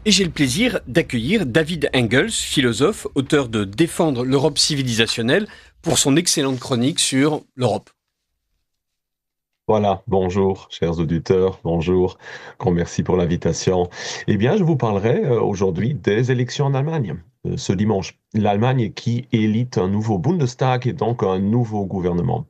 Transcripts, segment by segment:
Et j'ai le plaisir d'accueillir David Engels, philosophe, auteur de Défendre l'Europe civilisationnelle, pour son excellente chronique sur l'Europe. Voilà, bonjour, chers auditeurs, bonjour, grand merci pour l'invitation. Eh bien, je vous parlerai aujourd'hui des élections en Allemagne, ce dimanche. L'Allemagne qui élit un nouveau Bundestag et donc un nouveau gouvernement.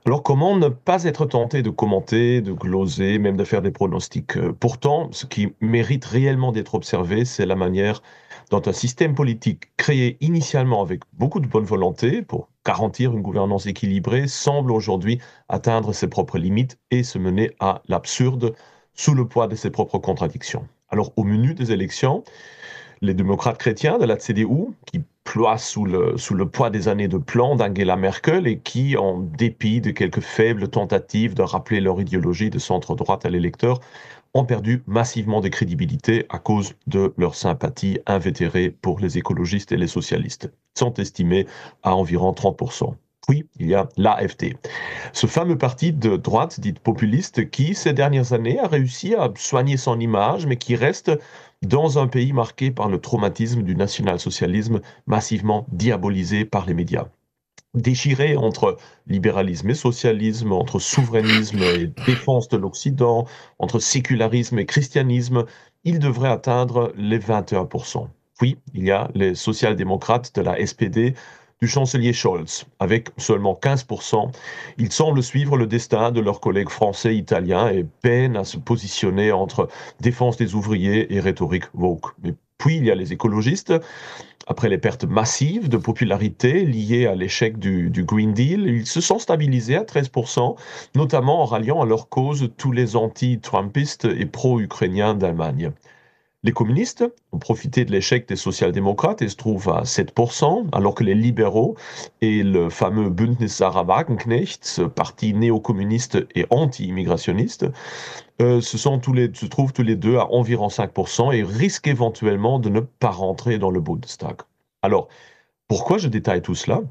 Alors, comment ne pas être tenté de commenter, de gloser, même de faire des pronostics? Pourtant, ce qui mérite réellement d'être observé, c'est la manière dont un système politique créé initialement avec beaucoup de bonne volonté pour garantir une gouvernance équilibrée semble aujourd'hui atteindre ses propres limites et se mener à l'absurde sous le poids de ses propres contradictions. Alors, au menu des élections, les démocrates chrétiens de la CDU, qui ploient sous le poids des années de plan d'Angela Merkel et qui, en dépit de quelques faibles tentatives de rappeler leur idéologie de centre-droite à l'électeur, ont perdu massivement de crédibilité à cause de leur sympathie invétérée pour les écologistes et les socialistes, sont estimés à environ 30%. Puis, il y a l'AfD, ce fameux parti de droite dite populiste qui, ces dernières années, a réussi à soigner son image, mais qui reste dans un pays marqué par le traumatisme du national-socialisme massivement diabolisé par les médias. Déchiré entre libéralisme et socialisme, entre souverainisme et défense de l'Occident, entre sécularisme et christianisme, il devrait atteindre les 21%. Puis, il y a les social-démocrates de la SPD du chancelier Scholz, avec seulement 15%. Ils semblent suivre le destin de leurs collègues français et italiens et peinent à se positionner entre défense des ouvriers et rhétorique woke. Mais puis, il y a les écologistes. Après les pertes massives de popularité liées à l'échec du Green Deal, ils se sont stabilisés à 13%, notamment en ralliant à leur cause tous les anti-Trumpistes et pro-ukrainiens d'Allemagne. Les communistes ont profité de l'échec des social-démocrates et se trouvent à 7%, alors que les libéraux et le fameux Bündnis Sarah Wagenknecht, ce parti néo-communiste et anti-immigrationniste, se trouvent tous les deux à environ 5% et risquent éventuellement de ne pas rentrer dans le Bundestag. Alors, pourquoi je détaille tout cela?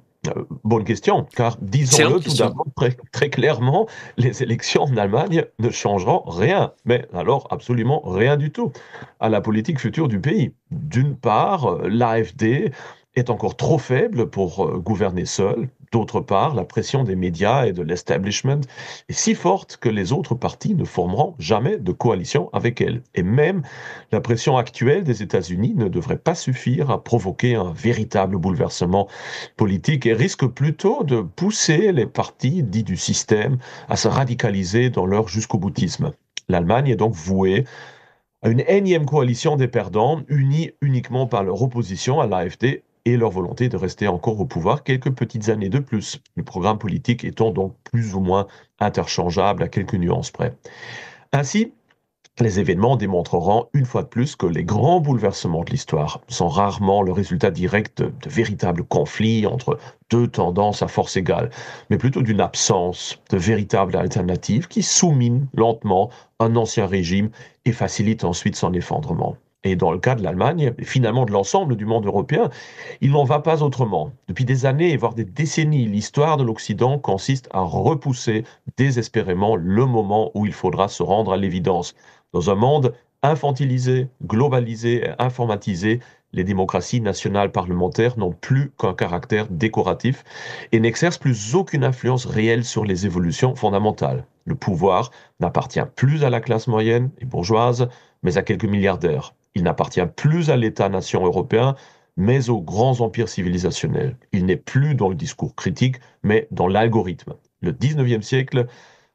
Bonne question, car Excellente disons-le tout question. d'abord très, très clairement, les élections en Allemagne ne changeront rien, mais alors absolument rien du tout, à la politique future du pays. D'une part, l'AfD est encore trop faible pour gouverner seule. D'autre part, la pression des médias et de l'establishment est si forte que les autres partis ne formeront jamais de coalition avec elle. Et même la pression actuelle des États-Unis ne devrait pas suffire à provoquer un véritable bouleversement politique et risque plutôt de pousser les partis dits du système à se radicaliser dans leur jusqu'au-boutisme. L'Allemagne est donc vouée à une énième coalition des perdants, unie uniquement par leur opposition à l'AfD et leur volonté de rester encore au pouvoir quelques petites années de plus, le programme politique étant donc plus ou moins interchangeable à quelques nuances près. Ainsi, les événements démontreront une fois de plus que les grands bouleversements de l'histoire sont rarement le résultat direct de véritables conflits entre deux tendances à force égale, mais plutôt d'une absence de véritable alternative qui sous-mine lentement un ancien régime et facilite ensuite son effondrement. Et dans le cas de l'Allemagne, et finalement de l'ensemble du monde européen, il n'en va pas autrement. Depuis des années, voire des décennies, l'histoire de l'Occident consiste à repousser désespérément le moment où il faudra se rendre à l'évidence. Dans un monde infantilisé, globalisé et informatisé, les démocraties nationales parlementaires n'ont plus qu'un caractère décoratif et n'exercent plus aucune influence réelle sur les évolutions fondamentales. Le pouvoir n'appartient plus à la classe moyenne et bourgeoise, mais à quelques milliardaires. Il n'appartient plus à l'État-nation européen, mais aux grands empires civilisationnels. Il n'est plus dans le discours critique, mais dans l'algorithme. Le 19e siècle,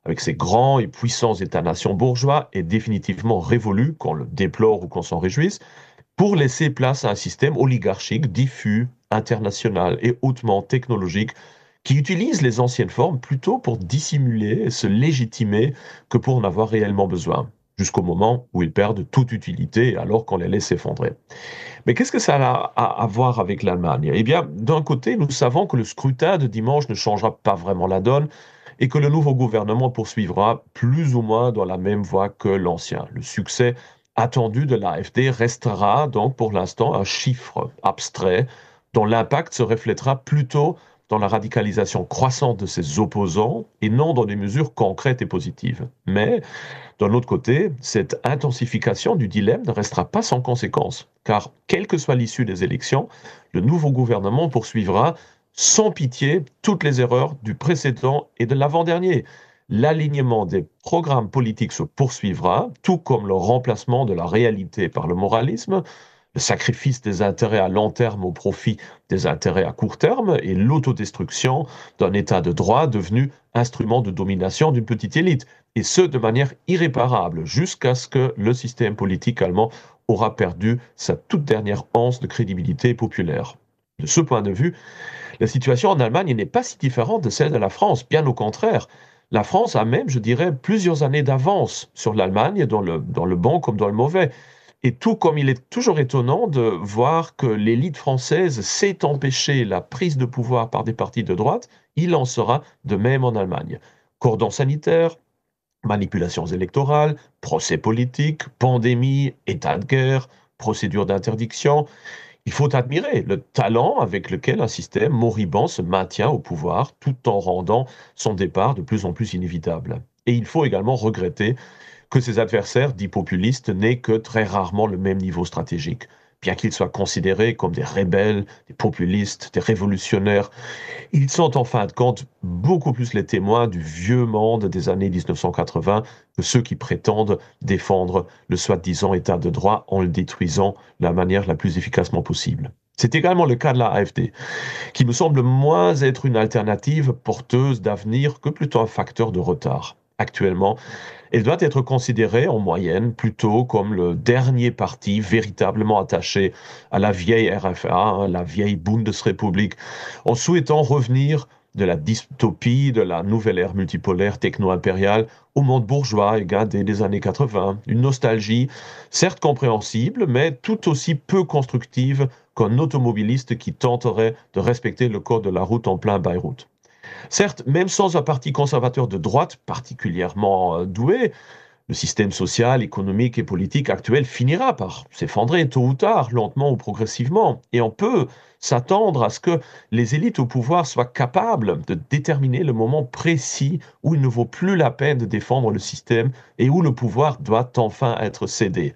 avec ses grands et puissants États-nations bourgeois, est définitivement révolu, qu'on le déplore ou qu'on s'en réjouisse, pour laisser place à un système oligarchique, diffus, international et hautement technologique, qui utilise les anciennes formes plutôt pour dissimuler et se légitimer que pour en avoir réellement besoin, jusqu'au moment où ils perdent toute utilité alors qu'on les laisse s'effondrer. Mais qu'est-ce que ça a à voir avec l'Allemagne? Eh bien, d'un côté, nous savons que le scrutin de dimanche ne changera pas vraiment la donne et que le nouveau gouvernement poursuivra plus ou moins dans la même voie que l'ancien. Le succès attendu de l'AfD restera donc pour l'instant un chiffre abstrait dont l'impact se reflètera plutôt dans la radicalisation croissante de ses opposants et non dans des mesures concrètes et positives. Mais, d'un autre côté, cette intensification du dilemme ne restera pas sans conséquence, car quelle que soit l'issue des élections, le nouveau gouvernement poursuivra sans pitié toutes les erreurs du précédent et de l'avant-dernier. L'alignement des programmes politiques se poursuivra, tout comme le remplacement de la réalité par le moralisme, le sacrifice des intérêts à long terme au profit des intérêts à court terme et l'autodestruction d'un État de droit devenu instrument de domination d'une petite élite, et ce de manière irréparable, jusqu'à ce que le système politique allemand aura perdu sa toute dernière once de crédibilité populaire. De ce point de vue, la situation en Allemagne n'est pas si différente de celle de la France, bien au contraire. La France a même, je dirais, plusieurs années d'avance sur l'Allemagne, dans le bon comme dans le mauvais. Et tout comme il est toujours étonnant de voir que l'élite française sait empêcher la prise de pouvoir par des partis de droite, il en sera de même en Allemagne. Cordon sanitaire, manipulations électorales, procès politiques, pandémie, état de guerre, procédure d'interdiction. Il faut admirer le talent avec lequel un système moribond se maintient au pouvoir tout en rendant son départ de plus en plus inévitable. Et il faut également regretter que ses adversaires dits populistes n'aient que très rarement le même niveau stratégique. Bien qu'ils soient considérés comme des rebelles, des populistes, des révolutionnaires, ils sont en fin de compte beaucoup plus les témoins du vieux monde des années 1980 que ceux qui prétendent défendre le soi-disant état de droit en le détruisant de la manière la plus efficacement possible. C'est également le cas de la AfD, qui me semble moins être une alternative porteuse d'avenir que plutôt un facteur de retard. Actuellement, elle doit être considérée en moyenne plutôt comme le dernier parti véritablement attaché à la vieille RFA, la vieille Bundesrepublik, en souhaitant revenir de la dystopie de la nouvelle ère multipolaire techno-impériale au monde bourgeois et gardé des années 80. Une nostalgie, certes compréhensible, mais tout aussi peu constructive qu'un automobiliste qui tenterait de respecter le code de la route en plein Beyrouth. Certes, même sans un parti conservateur de droite particulièrement doué, le système social, économique et politique actuel finira par s'effondrer tôt ou tard, lentement ou progressivement. Et on peut s'attendre à ce que les élites au pouvoir soient capables de déterminer le moment précis où il ne vaut plus la peine de défendre le système et où le pouvoir doit enfin être cédé.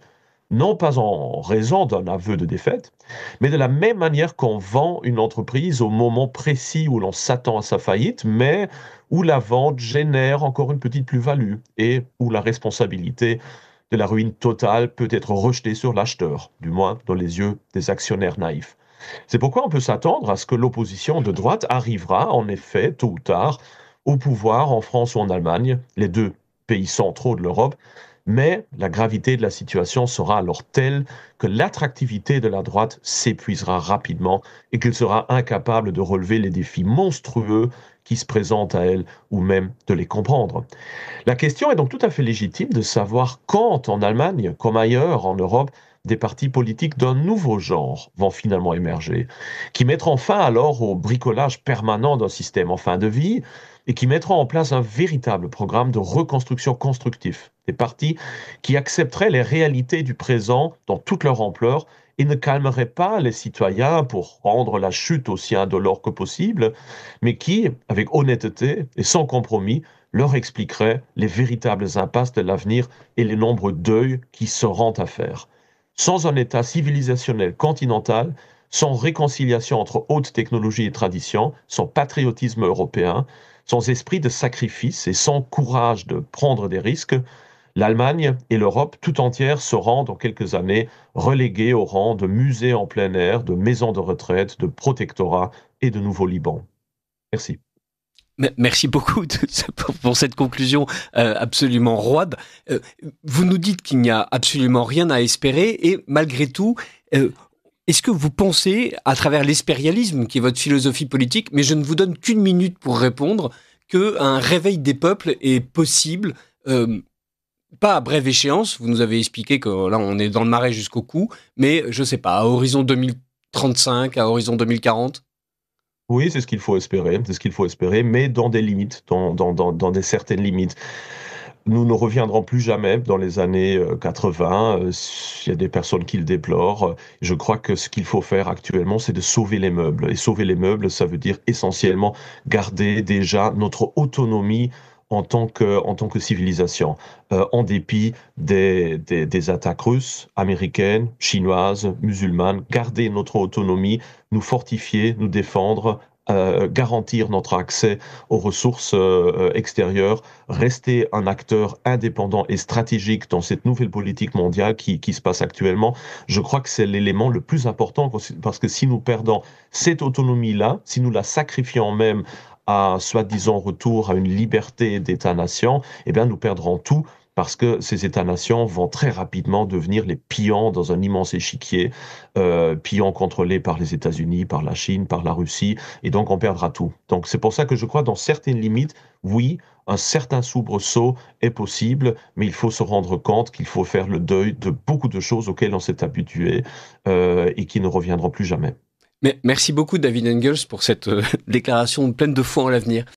Non pas en raison d'un aveu de défaite, mais de la même manière qu'on vend une entreprise au moment précis où l'on s'attend à sa faillite, mais où la vente génère encore une petite plus-value et où la responsabilité de la ruine totale peut être rejetée sur l'acheteur, du moins dans les yeux des actionnaires naïfs. C'est pourquoi on peut s'attendre à ce que l'opposition de droite arrivera, en effet, tôt ou tard, au pouvoir en France ou en Allemagne, les deux pays centraux de l'Europe, mais la gravité de la situation sera alors telle que l'attractivité de la droite s'épuisera rapidement et qu'elle sera incapable de relever les défis monstrueux qui se présentent à elle ou même de les comprendre. La question est donc tout à fait légitime de savoir quand, en Allemagne comme ailleurs en Europe, des partis politiques d'un nouveau genre vont finalement émerger, qui mettront fin alors au bricolage permanent d'un système en fin de vie et qui mettront en place un véritable programme de reconstruction constructif. Des partis qui accepteraient les réalités du présent dans toute leur ampleur et ne calmeraient pas les citoyens pour rendre la chute aussi indolore que possible, mais qui, avec honnêteté et sans compromis, leur expliqueraient les véritables impasses de l'avenir et les nombreux deuils qui seront à faire. Sans un État civilisationnel continental, sans réconciliation entre haute technologie et tradition, sans patriotisme européen, sans esprit de sacrifice et sans courage de prendre des risques, l'Allemagne et l'Europe tout entière seront dans quelques années reléguées au rang de musées en plein air, de maisons de retraite, de protectorats et de nouveaux Liban. Merci. Merci beaucoup pour cette conclusion absolument roide. Vous nous dites qu'il n'y a absolument rien à espérer et malgré tout, est-ce que vous pensez, à travers l'espérialisme qui est votre philosophie politique, mais je ne vous donne qu'une minute pour répondre, qu'un réveil des peuples est possible, pas à brève échéance, vous nous avez expliqué que là on est dans le marais jusqu'au cou, mais je sais pas, à horizon 2035, à horizon 2040? Oui, c'est ce qu'il faut espérer, mais dans des limites, dans des certaines limites. Nous ne reviendrons plus jamais dans les années 80. Il y a des personnes qui le déplorent. Je crois que ce qu'il faut faire actuellement, c'est de sauver les meubles. Et sauver les meubles, ça veut dire essentiellement garder déjà notre autonomie en tant que civilisation, en dépit des attaques russes, américaines, chinoises, musulmanes. Garder notre autonomie, nous fortifier, nous défendre, garantir notre accès aux ressources extérieures, rester un acteur indépendant et stratégique dans cette nouvelle politique mondiale qui se passe actuellement. Je crois que c'est l'élément le plus important parce que si nous perdons cette autonomie-là, si nous la sacrifions même à soi-disant retour à une liberté d'État-nation, eh bien nous perdrons tout parce que ces États-nations vont très rapidement devenir les pions dans un immense échiquier, pions contrôlés par les États-Unis, par la Chine, par la Russie, et donc on perdra tout. Donc c'est pour ça que je crois dans certaines limites, oui, un certain soubresaut est possible, mais il faut se rendre compte qu'il faut faire le deuil de beaucoup de choses auxquelles on s'est habitué et qui ne reviendront plus jamais. Mais merci beaucoup David Engels pour cette déclaration pleine de foi en l'avenir.